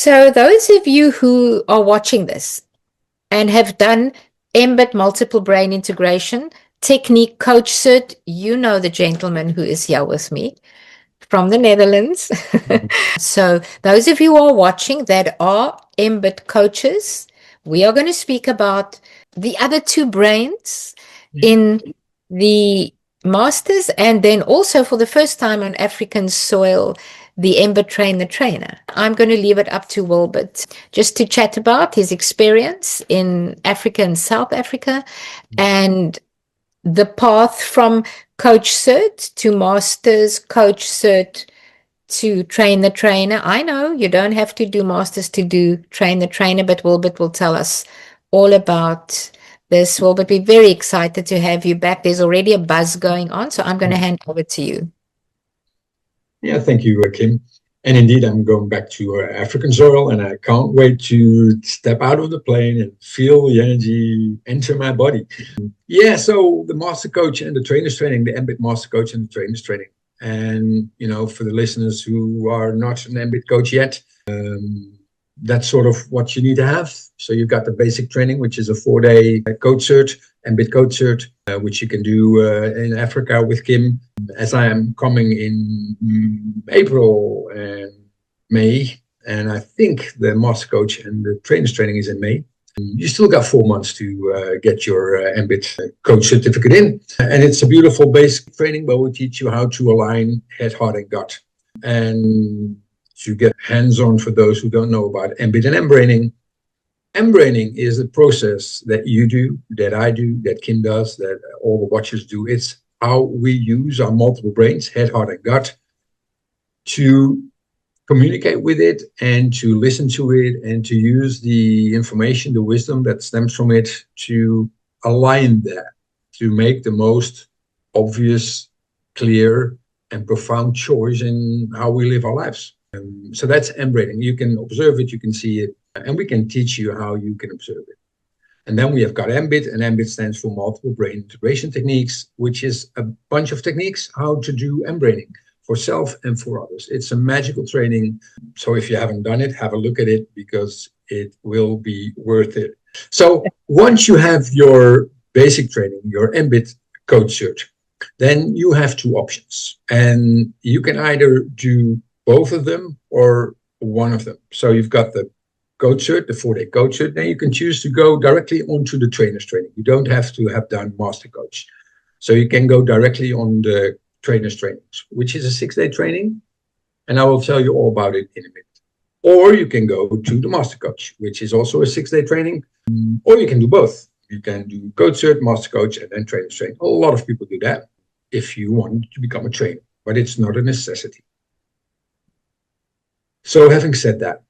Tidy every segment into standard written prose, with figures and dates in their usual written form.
So those of you who are watching this and have done mBIT multiple brain integration technique coach cert, you know the gentleman who is here with me from the Netherlands. So those of you who are watching that are mBIT coaches, we are going to speak about the other two brains in the masters, and then also for the first time on African soil, the mBIT Train the Trainer. I'm going to leave it up to Wilbert just to chat about his experience in Africa and South Africa and the path from coach cert to masters, coach cert to train the trainer. I know you don't have to do masters to do train the trainer, but Wilbert will tell us all about this. Wilbert, we're very excited to have you back. There's already a buzz going on, so I'm going to hand over to you. Yeah, thank you, Kim. And indeed, I'm going back to African soil, and I can't wait to step out of the plane and feel the energy enter my body. Yeah, so the master coach and the trainers training, the mBIT master coach and the trainers training. And, you know, for the listeners who are not an mBIT coach yet, that's sort of what you need to have. So you've got the basic training, which is a 4-day coach cert, mBIT coach cert, which you can do in Africa with Kim. As I am coming in April and May, and I think the master coach and the trainers training is in May. You still got 4 months to get your mBIT coach certificate in. And it's a beautiful basic training where we teach you how to align head, heart, and gut. And to get hands-on for those who don't know about mBIT and mBraining. mBraining is a process that you do, that I do, that Kim does, that all the watchers do. It's how we use our multiple brains, head, heart, and gut, to communicate with it and to listen to it and to use the information, the wisdom that stems from it to align that, to make the most obvious, clear, and profound choice in how we live our lives. So that's mBraining. You can observe it, you can see it, and we can teach you how you can observe it. And then we have got mBIT, and mBIT stands for Multiple Brain Integration Techniques, which is a bunch of techniques how to do mBraining for self and for others. It's a magical training. So if you haven't done it, have a look at it because it will be worth it. So once you have your basic training, your mBIT coach cert, then you have two options. And you can either do both of them or one of them. So you've got the coach cert, the 4-day coach cert. Then you can choose to go directly onto the trainers training. You don't have to have done master coach. So you can go directly on the trainers trainings, which is a 6-day training. And I will tell you all about it in a minute. Or you can go to the master coach, which is also a 6-day training. Or you can do both. You can do coach cert, master coach, and then trainers training. A lot of people do that if you want to become a trainer, but it's not a necessity. So having said that,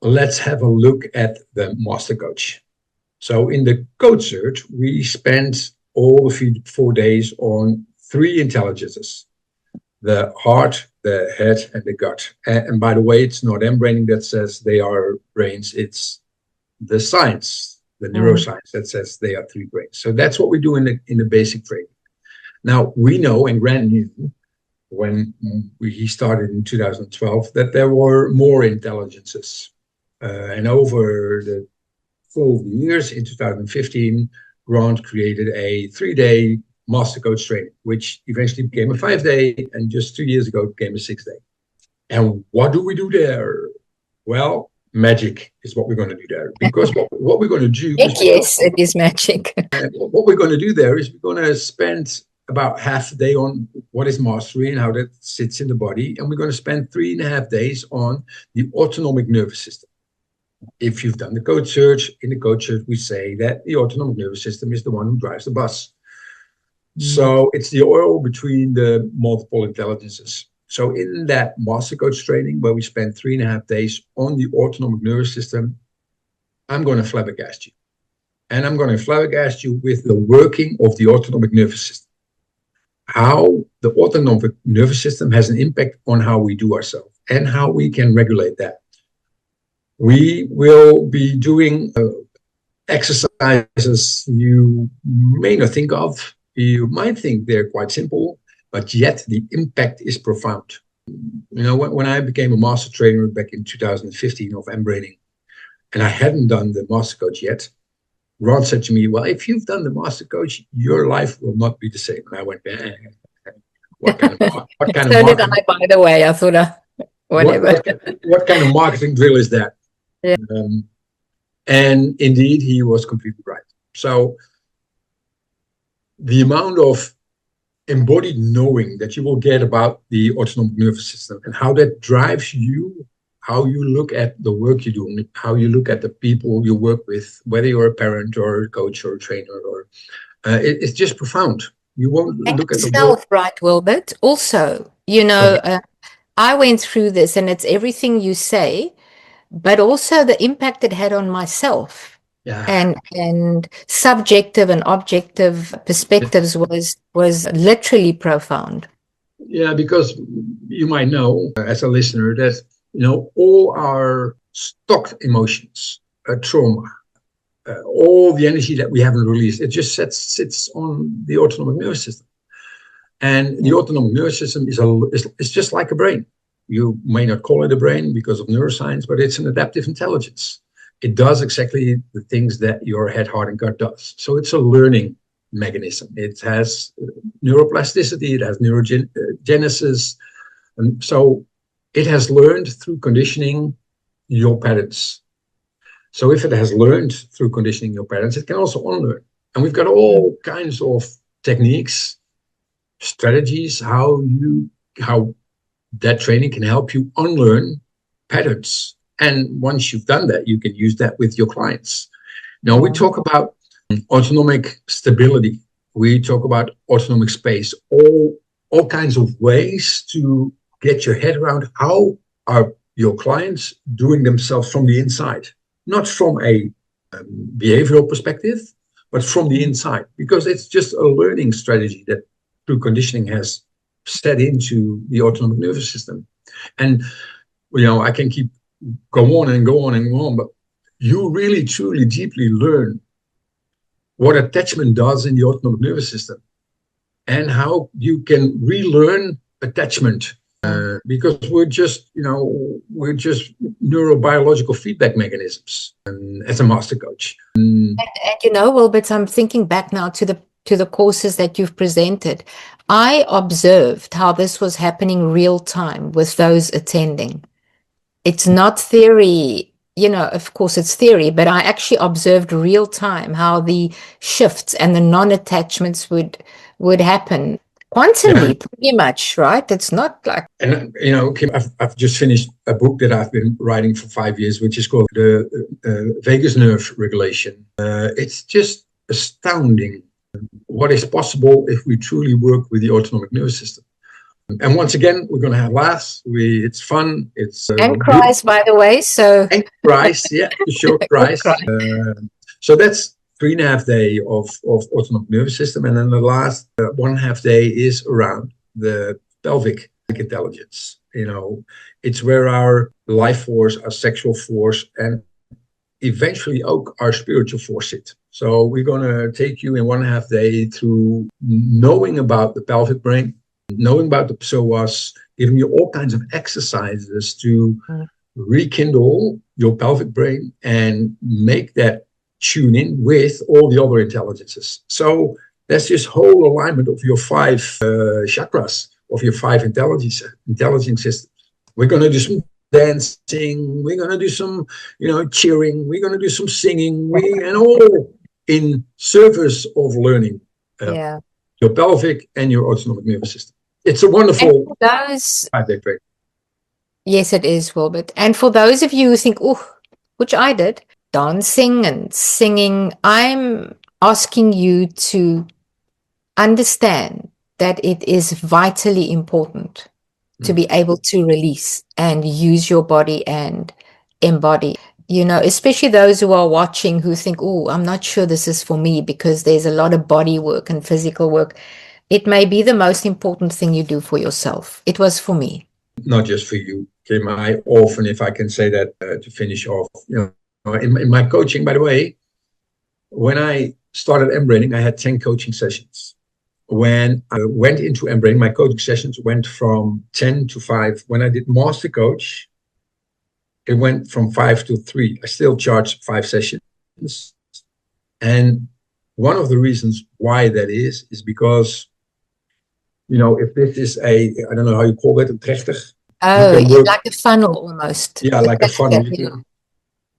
let's have a look at the master coach. So in the coach cert, we spent all the 4 days on 3 intelligences: the heart, the head, and the gut. And by the way, it's not mBraining that says they are brains. It's the science, the neuroscience that says they are 3 brains. So that's what we do in the basic training. Now, we know, and Grant knew, when he started in 2012, that there were more intelligences. And over the 4 years, in 2015, Grant created a 3-day master coach training, which eventually became a 5-day, and just 2 years ago it became a 6-day. And what do we do there? Well, magic is what we're going to do there. Because what we're going to do... Yes, it is magic. What we're going to do there is we're going to spend about half a day on what is mastery and how that sits in the body. And we're going to spend 3.5 days on the autonomic nervous system. If you've done the coach search, in the coach search, we say that the autonomic nervous system is the one who drives the bus. So it's the oil between the multiple intelligences. So in that master coach training, where we spend 3.5 days on the autonomic nervous system, I'm going to flabbergast you. And I'm going to flabbergast you with the working of the autonomic nervous system. How the autonomic nervous system has an impact on how we do ourselves and how we can regulate that. We will be doing exercises you may not think of. You might think they're quite simple, but yet the impact is profound. When I became a master trainer back in 2015 of mBraining, and I hadn't done the master coach yet, Ron said to me, well, if you've done the master coach, your life will not be the same. And I went, what kind of So did I, marketing? by the way. I thought, What, whatever. what kind of marketing drill is that? Yeah. And indeed, he was completely right. So the amount of embodied knowing that you will get about the autonomic nervous system and how that drives you, how you look at the work you do, how you look at the people you work with, whether you're a parent or a coach or a trainer, or it's just profound. You won't And look at the work. yourself, right, Wilbert? Also, I went through this, and it's everything you say, but also the impact it had on myself, Yeah. and subjective and objective perspectives was literally profound. Yeah, because you might know as a listener that all our stocked emotions, trauma, all the energy that we haven't released, it just sits on the autonomic nervous system. And the autonomic nervous system is just like a brain. You may not call it a brain because of neuroscience, but it's an adaptive intelligence. It does exactly the things that your head, heart, and gut does. So it's a learning mechanism. It has neuroplasticity, it has neurogenesis. And so it has learned through conditioning your patterns. So if it has learned through conditioning your patterns, it can also unlearn. And we've got all kinds of techniques, strategies, how that training can help you unlearn patterns. And once you've done that, you can use that with your clients. Now, we talk about autonomic stability. We talk about autonomic space, all kinds of ways to get your head around how are your clients doing themselves from the inside, not from a behavioral perspective, but from the inside, because it's just a learning strategy that through conditioning has set into the autonomic nervous system. And I can keep go on and go on and go on, but you really truly deeply learn what attachment does in the autonomic nervous system and how you can relearn attachment, because we're just neurobiological feedback mechanisms as a master coach. And Wilbert, I'm thinking back now to the courses that you've presented. I observed how this was happening real time with those attending. It's not theory, of course it's theory, but I actually observed real time how the shifts and the non-attachments would happen. Quantum leap, pretty much, right? It's not like. And Kim, I've just finished a book that I've been writing for 5 years, which is called the Vagus Nerve Regulation. It's just astounding what is possible if we truly work with the autonomic nervous system. And once again, we're going to have laughs. It's fun. It's and cries, by the way. So and cries, yeah, for sure, cries. So that's 3.5 days of autonomic nervous system, and then the last 1.5 days is around the pelvic intelligence. It's where our life force, our sexual force, and eventually our spiritual force sit. So we're going to take you in 1.5 days through knowing about the pelvic brain, knowing about the psoas, giving you all kinds of exercises to rekindle your pelvic brain and make that tune in with all the other intelligences. So that's this whole alignment of your 5 chakras, of your 5 intelligence systems. We're going to do some dancing, we're going to do some, cheering, we're going to do some singing, and all in service of learning your pelvic and your autonomic nervous system. It's a wonderful 5-day training. Yes, it is, Wilbert. And for those of you who think, which I did, dancing and singing, I'm asking you to understand that it is vitally important to be able to release and use your body and embody. Especially those who are watching who think, I'm not sure this is for me, because there's a lot of body work and physical work. It may be the most important thing you do for yourself. It was for me. Not just for you, Kim. I often, if I can say that to finish off, in my coaching, by the way, when I started mBraining, I had 10 coaching sessions. when I went into mBrain, my coaching sessions went from 10 to 5. When I did Master Coach, it went from 5 to 3. I still charge 5 sessions. And one of the reasons why that is because, you know, if this is a, I don't know how you call it, a trechter. Oh, like a funnel almost. Yeah, like a funnel.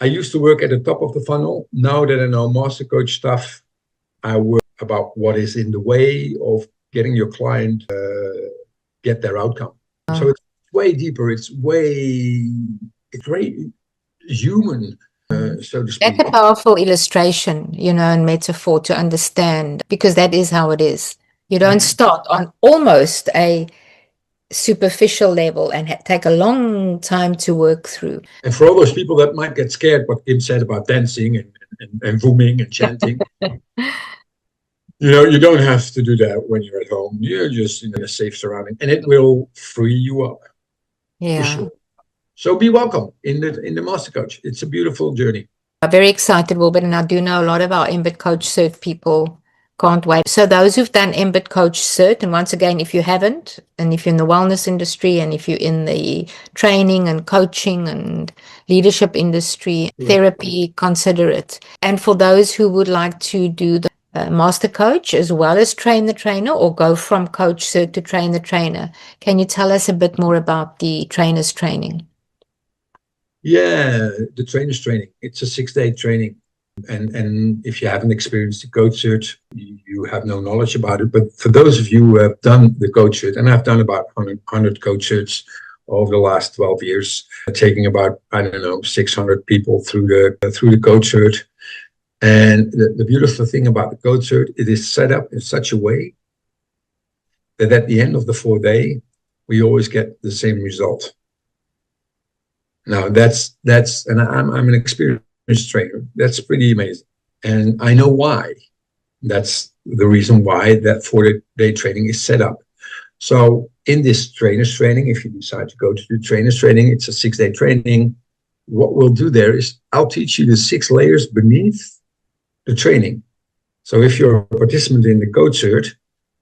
I used to work at the top of the funnel. Now that I know Master Coach stuff, I work about what is in the way of getting your client get their outcome. So it's way deeper. It's very human, so to speak. That's a powerful illustration, you know, and metaphor to understand, because that is how it is. You don't start on almost a superficial level and take a long time to work through. And for all those people that might get scared, what Kim said about dancing and booming and chanting, you know, you don't have to do that when you're at home. You're just in a safe surrounding, and it will free you up. Yeah. For sure. So be welcome in the Master Coach. It's a beautiful journey. I'm very excited, Wilbert, and I do know a lot of our mBIT Coach Cert people. Can't wait. So those who've done mBIT Coach Cert, and once again, if you haven't, and if you're in the wellness industry, and if you're in the training and coaching and leadership industry, therapy, consider it. And for those who would like to do the Master Coach as well as train the trainer, or go from Coach Cert to train the trainer, can you tell us a bit more about the trainer's training? Yeah, the trainer's training. It's a 6-day training. And if you haven't experienced the Coach Cert, you have no knowledge about it. But for those of you who have done the Coach Cert, and I've done about 100 Coach Certs over the last 12 years, taking about, I don't know, 600 people through the Coach Cert. And the beautiful thing about the Coach Cert, it is set up in such a way that at the end of the 4-day, we always get the same result. Now that's and I'm an experienced trainer. That's pretty amazing. And I know why. That's the reason why that 4-day training is set up. So in this trainer's training, if you decide to go to the trainer's training, it's a 6-day training. What we'll do there is I'll teach you the 6 layers beneath the training. So if you're a participant in the Coach Cert,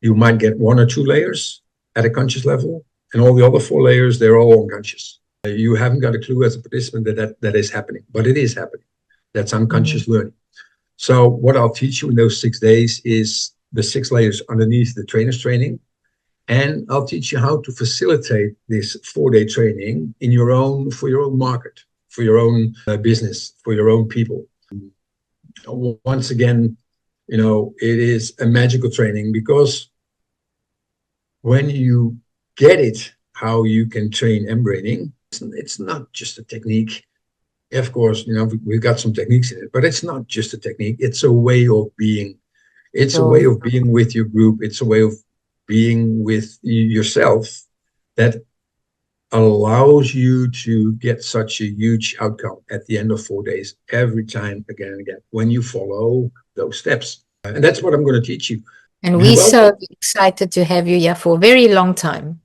you might get 1 or 2 layers at a conscious level, and all the other 4 layers, they're all unconscious. You haven't got a clue as a participant that is happening, but it is happening. That's unconscious learning. So what I'll teach you in those 6 days is the 6 layers underneath the trainer's training. And I'll teach you how to facilitate this 4-day training for your own market, for your own business, for your own people. Once again, you know, it is a magical training, because when you get it, how you can train mBraining, it's not just a technique. Of course, you know, we've got some techniques in it, but it's not just a technique. It's a way of being. It's a way of being with your group. It's a way of being with yourself that allows you to get such a huge outcome at the end of 4 days, every time, again and again, when you follow those steps. And that's what I'm going to teach you. And we're so excited to have you here for a very long time.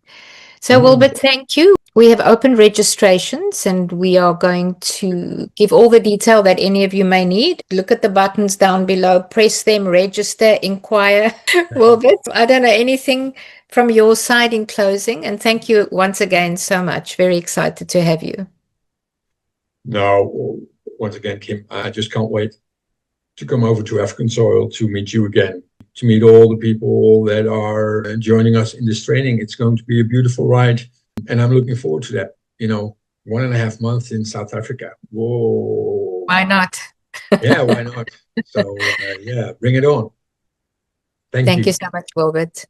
So, Wilbert, thank you. We have open registrations, and we are going to give all the detail that any of you may need. Look at the buttons down below, press them, register, inquire. Wilbert, I don't know anything from your side in closing, and thank you once again so much. Very excited to have you. No, once again, Kim, I just can't wait to come over to African soil to meet you again, to meet all the people that are joining us in this training. It's going to be a beautiful ride, and I'm looking forward to that. You know, 1.5 months in South Africa. Whoa. Why not? Yeah, why not? So, yeah, bring it on. Thank you. Thank you so much, Wilbert.